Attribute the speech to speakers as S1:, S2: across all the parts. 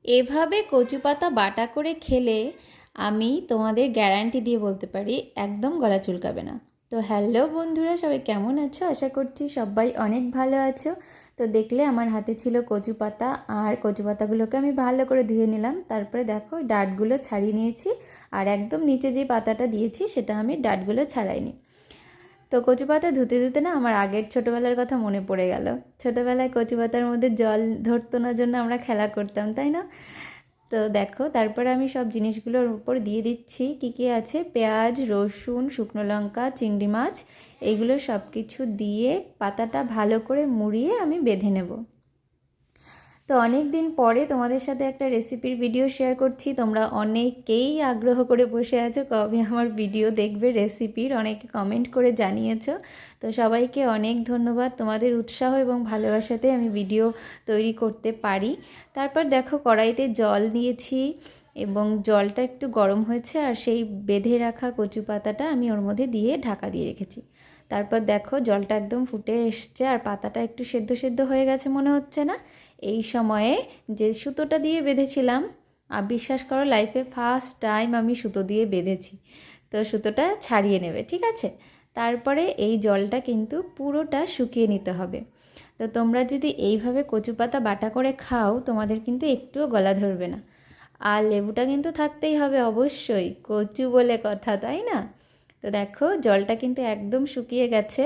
S1: এভাবে কচু পাতা বাটা করে খেলে আমি তোমাদের গ্যারান্টি দিয়ে বলতে পারি একদম গলা চুলকাবে না। তো হ্যালো বন্ধুরা, সবাই কেমন আছো? আশা করছি সবাই অনেক ভালো আছো। তো দেখলে আমার হাতে ছিল কচু পাতা, আর কচু পাতাগুলোকে আমি ভালো করে ধুয়ে নিলাম। তারপরে দেখো ডাঁটগুলো ছাড়িয়ে নিয়েছি, আর একদম নিচে যে পাতাটা দিয়েছি সেটা আমি ডাঁটগুলো ছাড়াইনি। তো কচু পাতা ধুতে ধুতে না আমার আগের ছোটোবেলার কথা মনে পড়ে গেল। ছোটোবেলায় কচু পাতার মধ্যে জল ধরতো না জন্য আমরা খেলা করতাম, তাই না? তো দেখো, তারপরে আমি সব জিনিসগুলোর উপর দিয়ে দিচ্ছি কী কী আছে। পেঁয়াজ, রসুন, শুকনো লঙ্কা, চিংড়ি মাছ, এইগুলো সব কিছু দিয়ে পাতাটা ভালো করে মুড়িয়ে আমি বেঁধে নেব। তো অনেক দিন পরে তোমাদের সাথে একটা রেসিপির ভিডিও শেয়ার করছি। তোমরা অনেকেই আগ্রহ করে বসে আছো কবে আমার ভিডিও দেখবে রেসিপির, অনেকে কমেন্ট করে জানিয়েছো। তো সবাইকে অনেক ধন্যবাদ, তোমাদের উৎসাহ এবং ভালোবাসাতে আমি ভিডিও তৈরি করতে পারি। তারপর দেখো কড়াইতে জল দিয়েছি এবং জলটা একটু গরম হয়েছে, আর সেই বেঁধে রাখা কচু পাতাটা আমি ওর মধ্যে দিয়ে ঢাকা দিয়ে রেখেছি। তারপর দেখো জলটা একদম ফুটে এসছে, আর পাতাটা একটু সেদ্ধ সেদ্ধ হয়ে গেছে মনে হচ্ছে না? এই সময়ে যে সুতোটা দিয়ে বেঁধেছিলাম, বিশ্বাস করো লাইফে ফার্স্ট টাইম আমি সুতো দিয়ে বেঁধেছি। তো সুতোটা ছাড়িয়ে নেবে, ঠিক আছে? তারপরে এই জলটা কিন্তু পুরোটা শুকিয়ে নিতে হবে। তো তোমরা যদি এইভাবে কচু পাতা বাটা করে খাও, তোমাদের কিন্তু একটুও গলা ধরবে না। আর লেবুটা কিন্তু থাকতেই হবে অবশ্যই, কচু বলে কথা, তাই না? তো দেখো জলটা কিন্তু একদম শুকিয়ে গেছে,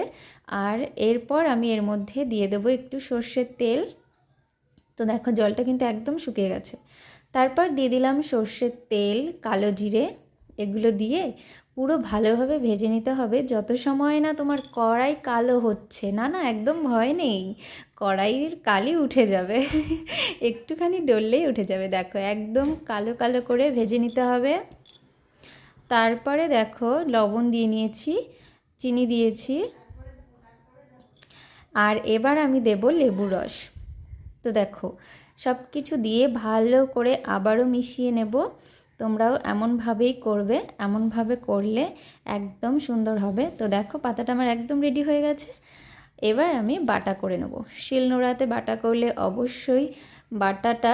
S1: আর এরপর আমি এর মধ্যে দিয়ে দেবো একটু সর্ষের তেল। তো দেখো জলটা কিন্তু একদম শুকিয়ে গেছে। তারপর দিয়ে দিলাম সর্ষের তেল, কালো জিরে, এগুলো দিয়ে পুরো ভালোভাবে ভেজে নিতে হবে যত সময় না তোমার কড়াই কালো হচ্ছে। না না, একদম ভয় নেই, কড়াইয়ের কালি উঠে যাবে একটুখানি ডললেই উঠে যাবে। দেখো একদম কালো কালো করে ভেজে নিতে হবে। তারপরে দেখো লবণ দিয়ে নিয়েছি, চিনি দিয়েছি, আর এবার আমি দেব লেবু রস। তো দেখো সব কিছু দিয়ে ভালো করে আবারও মিশিয়ে নেব। তোমরাও এমনভাবেই করবে, এমনভাবে করলে একদম সুন্দর হবে। তো দেখো পাতাটা আমার একদম রেডি হয়ে গেছে। এবার আমি বাটা করে নেব। শিলনোড়াতে বাটা করলে অবশ্যই বাটাটা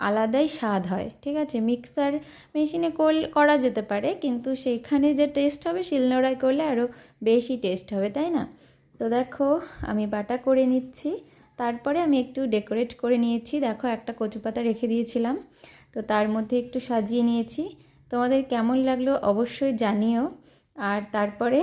S1: আলাদাই স্বাদ হয়, ঠিক আছে? মিক্সার মেশিনে করা যেতে পারে, কিন্তু সেইখানে যে টেস্ট হবে শিলনোড়ায় করলে আরও বেশি টেস্ট হবে, তাই না? তো দেখো আমি বাটা করে নিচ্ছি। তারপরে আমি একটু ডেকোরেট করে নিয়েছি। দেখো একটা কচু পাতা রেখে দিয়েছিলাম, তো তার মধ্যে একটু সাজিয়ে নিয়েছি। তোমাদের কেমন লাগলো অবশ্যই জানিও। আর তারপরে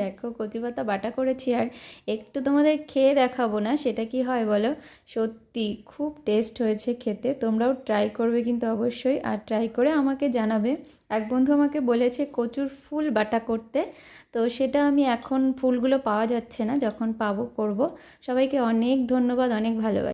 S1: দেখো কচু পাতা বাটা করেছি, আর একটু তোমাদের খেয়ে দেখাবো না, সেটা কি হয় বলো? সত্যি খুব টেস্ট হয়েছে খেতে। তোমরাও ট্রাই করবে কিন্তু অবশ্যই, আর ট্রাই করে আমাকে জানাবে। এক বন্ধু আমাকে বলেছে কচুর ফুল বাটা করতে, তো সেটা আমি এখন ফুলগুলো পাওয়া যাচ্ছে না, যখন পাবো করব। সবাইকে অনেক ধন্যবাদ, অনেক ভালোবাসা।